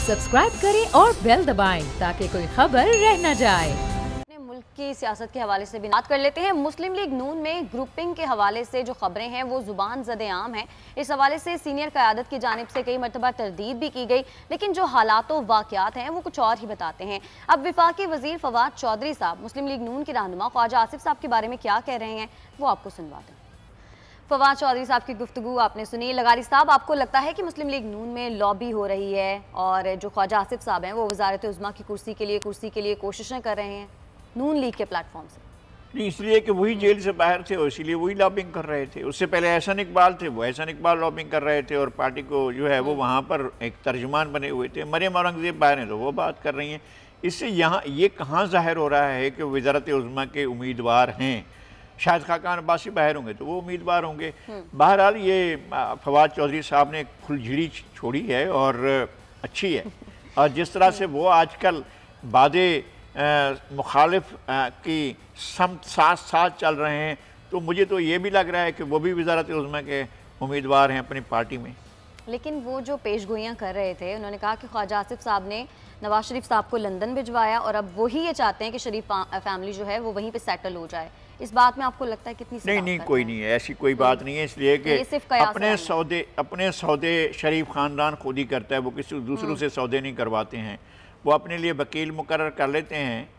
Subscribe करें और bell दबाएं ताकि कोई खबर रह न जाए। मुल्क की सियासत के हवाले से भी बात कर लेते हैं। मुस्लिम लीग नून में ग्रुपिंग के हवाले से जो खबरें हैं वो जुबान ज़द-ए-आम हैं। इस हवाले से सीनियर क़यादत की जानिब से कई मरतबा तरदीद भी की गई, लेकिन जो हालात व वाक़यात हैं वो कुछ और ही बताते हैं। अब वफाकी वज़ीर फवाद चौधरी साहब मुस्लिम लीग नून के रहनुमा ख्वाजा आसिफ साहब के बारे में क्या कह रहे हैं वो आपको सुनवाते हैं। फवाद चौधरी साहब की गुफ्तगू आपने सुनी। लगारी साहब, आपको लगता है कि मुस्लिम लीग नून में लॉबी हो रही है और जो ख्वाजा आसिफ साहब हैं वो वज़ारत उज़्मा की कुर्सी के लिए कोशिशें कर रहे हैं नून लीग के प्लेटफॉर्म से? नहीं, इसलिए कि वही जेल से बाहर थे और इसीलिए वही लॉबिंग कर रहे थे। उससे पहले एहसन इकबाल थे, वो एहसन इकबाल लॉबिंग कर रहे थे और पार्टी को जो है वो वहाँ पर एक तर्जुमान बने हुए थे। मरियम औरंगज़ेब बाहर हैं तो वो बात कर रही हैं। इससे यहाँ ये कहाँ ज़ाहिर हो रहा है कि वज़ारत उज़्मा के उम्मीदवार हैं? शायद खाकान अब्बासी बाहर होंगे तो वो उम्मीदवार होंगे। बहरहाल ये फवाद चौधरी साहब ने खुलझड़ी छोड़ी है और अच्छी है। और जिस तरह से वो आजकल बादे मुखालिफ की समत साथ साथ चल रहे हैं, तो मुझे तो ये भी लग रहा है कि वो भी वज़ारत उज़्मा के उम्मीदवार हैं अपनी पार्टी में। लेकिन वो जो पेशगोइयाँ कर रहे थे, उन्होंने कहा कि ख्वाजा आसिफ साहब ने नवाज शरीफ साहब को लंदन भिजवाया और अब वही ये चाहते हैं कि शरीफ फैमिली जो है वो वहीं पे सेटल हो जाए। इस बात में आपको लगता है कितनी? नहीं, कोई नहीं है, ऐसी कोई बात नहीं है। इसलिए कि अपने सौदे शरीफ ख़ानदान खुद ही करता है, वो किसी दूसरों से सौदे नहीं करवाते हैं। वो अपने लिए वकील मुकर्रर कर लेते हैं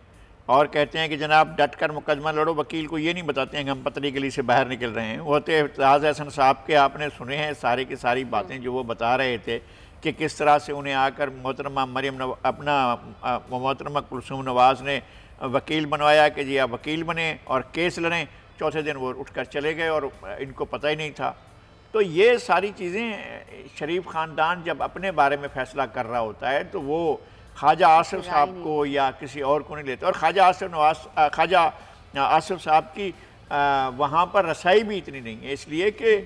और कहते हैं कि जनाब डट कर मुकदमा लड़ो। वकील को ये नहीं बताते हैं कि हम पतली गली से बाहर निकल रहे हैं। वो तो एतजाज़ एहसन साहब के आपने सुने हैं सारी की सारी बातें जो वो बता रहे थे कि किस तरह से उन्हें आकर मोहतरमा मोहतरमा कुलसूम नवाज़ ने वकील बनवाया कि जी आप वकील बने और केस लड़ें। चौथे दिन वो उठकर चले गए और इनको पता ही नहीं था। तो ये सारी चीज़ें शरीफ ख़ानदान जब अपने बारे में फ़ैसला कर रहा होता है तो वो ख्वाजा आसिफ साहब को या किसी और को नहीं लेते। और ख्वाजा आसिफ साहब की वहाँ पर रसाई भी इतनी नहीं है, इसलिए कि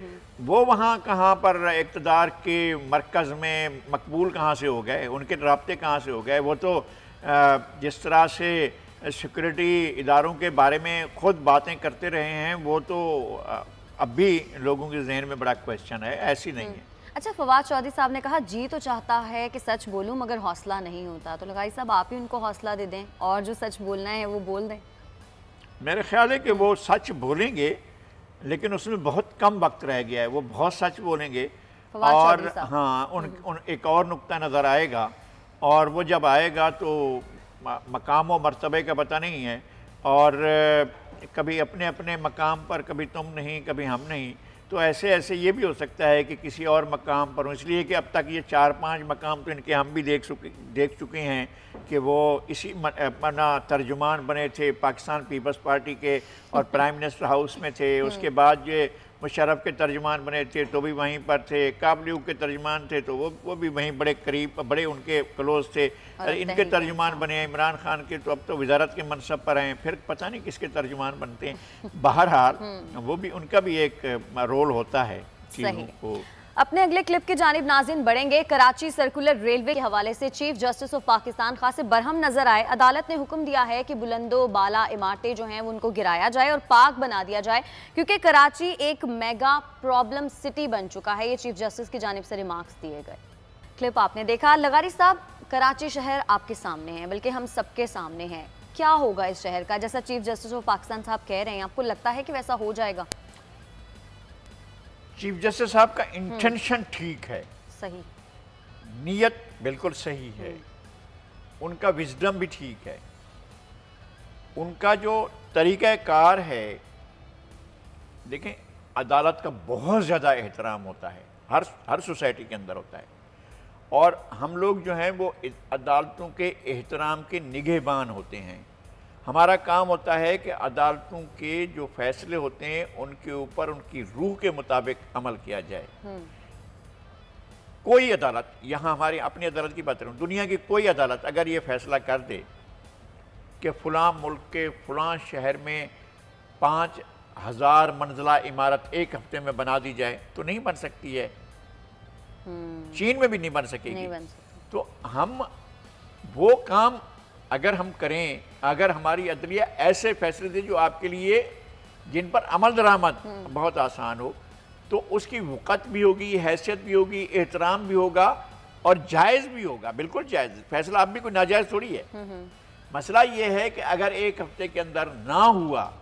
वो वहाँ कहाँ पर इक़्तिदार के मरकज़ में मकबूल कहाँ से हो गए, उनके राब्ते कहाँ से हो गए। वो तो जिस तरह से सिक्योरिटी इदारों के बारे में ख़ुद बातें करते रहे हैं, वो तो अब भी लोगों के जहन में बड़ा क्वेश्चन है, ऐसी नहीं है। अच्छा, फवाद चौधरी साहब ने कहा जी तो चाहता है कि सच बोलूं मगर हौसला नहीं होता, तो लगाई साहब आप ही उनको हौसला दे दें और जो सच बोलना है वो बोल दें। मेरे ख्याल है कि वो सच बोलेंगे लेकिन उसमें बहुत कम वक्त रह गया है। वो बहुत सच बोलेंगे और हाँ एक और नुक्ता नज़र आएगा और वो जब आएगा तो मकाम व मर्तबे का पता नहीं है और कभी अपने अपने मकाम पर, कभी तुम नहीं कभी हम नहीं, तो ऐसे ये भी हो सकता है कि किसी और मकाम पर हो। इसलिए कि अब तक ये 4-5 मकाम तो इनके हम भी देख चुके हैं कि वो इसी अपना तर्जुमान बने थे पाकिस्तान पीपल्स पार्टी के और प्राइम मिनिस्टर हाउस में थे। उसके बाद ये मुशर्रफ के तर्जुमान बने थे तो भी वहीं पर थे। काबलियू के तर्जुमान थे तो वो भी वहीं बड़े करीब, बड़े उनके क्लोज थे। इनके तर्जुमान बने इमरान खान के, तो अब तो वजारत के मनसब पर हैं, फिर पता नहीं किसके तर्जुमान बनते हैं। बहरहाल वो भी, उनका भी एक रोल होता है चीज़ों को। अपने अगले क्लिप की जानिब नाज़रीन बढ़ेंगे। कराची सर्कुलर रेलवे के हवाले से chief justice of Pakistan खासिब Barham नजर आए। अदालत ने हुक्म दिया है कि बुलंदो बाला इमारतें जो हैं वो उनको गिराया जाए और पार्क बना दिया जाए, क्योंकि कराची एक मेगा प्रॉब्लम सिटी बन चुका है। ये चीफ जस्टिस की जानिब से रिमार्क्स दिए गए। क्लिप आपने देखा। लगारी साहब, कराची शहर आपके सामने है, बल्कि हम सबके सामने है। क्या होगा इस शहर का? जैसा चीफ जस्टिस ऑफ पाकिस्तान साहब कह रहे हैं, आपको लगता है कि वैसा हो जाएगा? चीफ जस्टिस साहब का इंटेंशन ठीक है, सही, नीयत बिल्कुल सही है, उनका विजडम भी ठीक है, उनका जो तरीक़ाकार है। देखें, अदालत का बहुत ज़्यादा एहतराम होता है, हर सोसाइटी के अंदर होता है और हम लोग जो हैं वो अदालतों के एहतराम के निगहबान होते हैं। हमारा काम होता है कि अदालतों के जो फैसले होते हैं उनके ऊपर उनकी रूह के मुताबिक अमल किया जाए। कोई अदालत, यहाँ हमारी अपनी अदालत की बात करूँ, दुनिया की कोई अदालत अगर ये फैसला कर दे कि फ़लाँ मुल्क के फ़लाँ शहर में 5000 मंजिला इमारत एक हफ्ते में बना दी जाए तो नहीं बन सकती है। चीन में भी नहीं बन सकेगी। तो हम वो काम अगर हम करें, अगर हमारी अदलिया ऐसे फैसले दे जो आपके लिए, जिन पर अमल दरामद बहुत आसान हो, तो उसकी वक़्त भी होगी, हैसियत भी होगी, एहतराम भी होगा और जायज़ भी होगा, बिल्कुल जायज़, फैसला अब भी कोई नाजायज़ थोड़ी है। मसला ये है कि अगर एक हफ्ते के अंदर ना हुआ,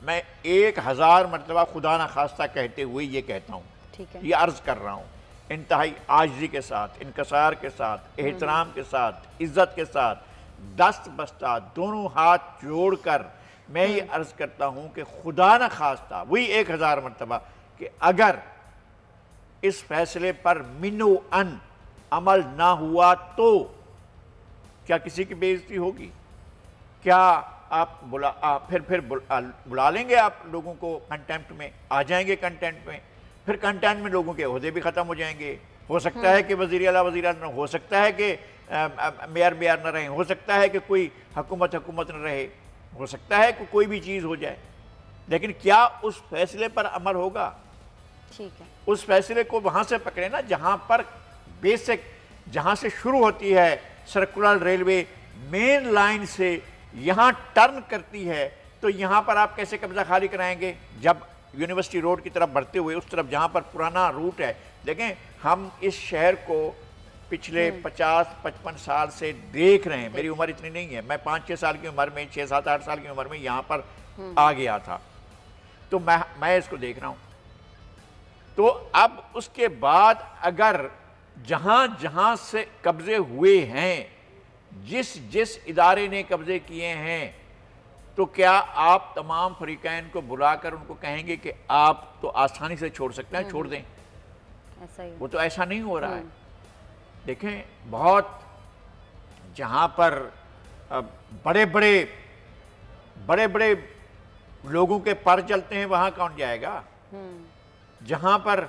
मैं 1000 मरतबा खुदा न खास्ता कहते हुए ये कहता हूँ, ये अर्ज़ कर रहा हूँ, इंतहाई आजिज़ी के साथ, इनकसार के साथ, एहतराम के साथ, इज़्ज़त के साथ, दस्त बस्ता दोनों हाथ जोड़कर मैं ये अर्ज़ करता हूँ कि खुदा न खास्ता, वही 1000 मरतबा, कि अगर इस फैसले पर मिनो अन अमल ना हुआ तो क्या किसी की बेइज्जती होगी? क्या आप फिर बुला लेंगे आप लोगों को कंटेम्प्ट में, आ जाएंगे कंटेम्प्ट में, फिर कंटेम्प्ट में लोगों के ओहदे भी ख़त्म हो जाएंगे। हो सकता है कि वज़ीर आला वज़ीर न, हो सकता है कि मेयर न रहे, हो सकता है कि कोई हुकूमत न रहे, हो सकता है कि कोई भी चीज़ हो जाए, लेकिन क्या उस फैसले पर अमल होगा? ठीक है, उस फैसले को वहाँ से पकड़े ना जहाँ पर बेसिक, जहाँ से शुरू होती है सर्कुलर रेलवे, मेन लाइन से यहाँ टर्न करती है, तो यहाँ पर आप कैसे कब्जा खाली कराएंगे? जब यूनिवर्सिटी रोड की तरफ बढ़ते हुए उस तरफ जहाँ पर पुराना रूट है, देखें हम इस शहर को पिछले 50-55 साल से देख रहे हैं। मेरी उम्र इतनी नहीं है, मैं 5-6 साल की उम्र में, 6-7-8 साल की उम्र में यहाँ पर आ गया था, तो मैं इसको देख रहा हूँ। तो अब उसके बाद अगर जहाँ जहाँ से कब्जे हुए हैं, जिस इदारे ने कब्जे किए हैं, तो क्या आप तमाम फरीकैन को बुलाकर उनको कहेंगे कि आप तो आसानी से छोड़ सकते हैं, छोड़ दें? ऐसा ही वो तो ऐसा नहीं हो रहा है। देखें, बहुत जहाँ पर बड़े बड़े लोगों के पर चलते हैं, वहाँ कौन जाएगा? जहाँ पर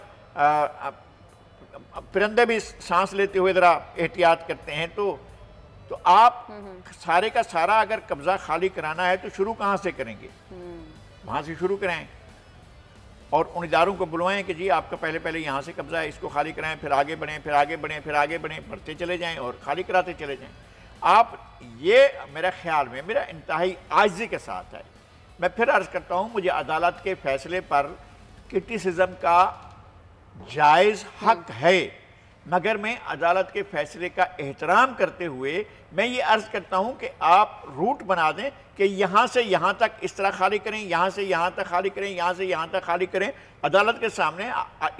परिंदे भी सांस लेते हुए ज़रा एहतियात करते हैं, तो आप सारे का सारा अगर कब्जा खाली कराना है तो शुरू कहाँ से करेंगे? वहाँ से शुरू कराएं और उन इदारों को बुलवाएं कि जी आपका पहले यहाँ से कब्जा है, इसको खाली कराएं, फिर आगे बढ़ें, फिर आगे बढ़ें, फिर आगे बढ़ें, बढ़ते चले जाएं और खाली कराते चले जाएं। आप ये मेरा ख्याल में, मेरा इंतहाई आजिज़ी के साथ है, मैं फिर अर्ज़ करता हूँ, मुझे अदालत के फैसले पर क्रिटिसिज्म का जायज़ हक है, मगर मैं अदालत के फैसले का एहतराम करते हुए मैं ये अर्ज़ करता हूँ कि आप रूट बना दें कि यहाँ से यहाँ तक इस तरह खाली करें, यहाँ से यहाँ तक खाली करें, यहाँ से यहाँ तक खाली करें। अदालत के सामने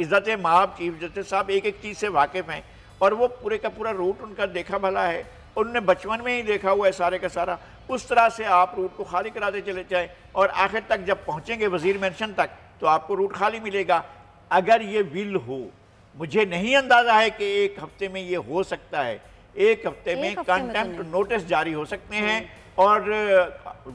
इज़्ज़त माब चीफ जस्टिस साहब एक एक चीज़ से वाकिफ़ हैं और वो पूरे का पूरा रूट उनका देखा भला है, उनने बचपन में ही देखा हुआ है सारे का सारा। उस तरह से आप रूट को खाली कराते चले जाएँ और आखिर तक जब पहुँचेंगे वज़ीर मेंशन तक तो आपको रूट खाली मिलेगा। अगर ये विल हो, मुझे नहीं अंदाज़ा है कि एक हफ्ते में ये हो सकता है, एक हफ्ते में कंटेम्प्ट नोटिस जारी हो सकते हैं और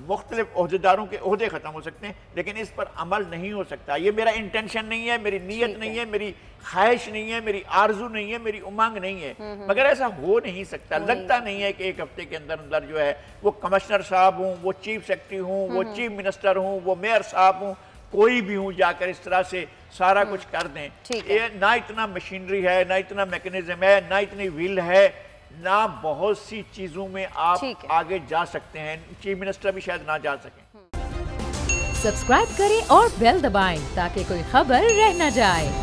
मुख्तलिफ ओहदेदारों के ओहदे ख़त्म हो सकते हैं, लेकिन इस पर अमल नहीं हो सकता। ये मेरा इंटेंशन नहीं है, मेरी नीयत नहीं है, मेरी ख्वाहिश नहीं है, मेरी आरजू नहीं है, मेरी उमंग नहीं है, मगर ऐसा हो नहीं सकता। लगता नहीं है कि एक हफ्ते के अंदर अंदर जो है वो कमिश्नर साहब हूँ, वो चीफ सेक्रेटरी हूँ, वो चीफ मिनिस्टर हूँ, वो मेयर साहब हूँ, कोई भी हूँ, जाकर इस तरह से सारा कुछ कर दें। ये ना इतना मशीनरी है, ना इतना मैकेनिज्म है, ना इतनी व्हील है, ना बहुत सी चीजों में आप आगे जा सकते हैं। चीफ मिनिस्टर भी शायद ना जा सकें। सब्सक्राइब करें और बेल दबाएं ताकि कोई खबर रह न जाए।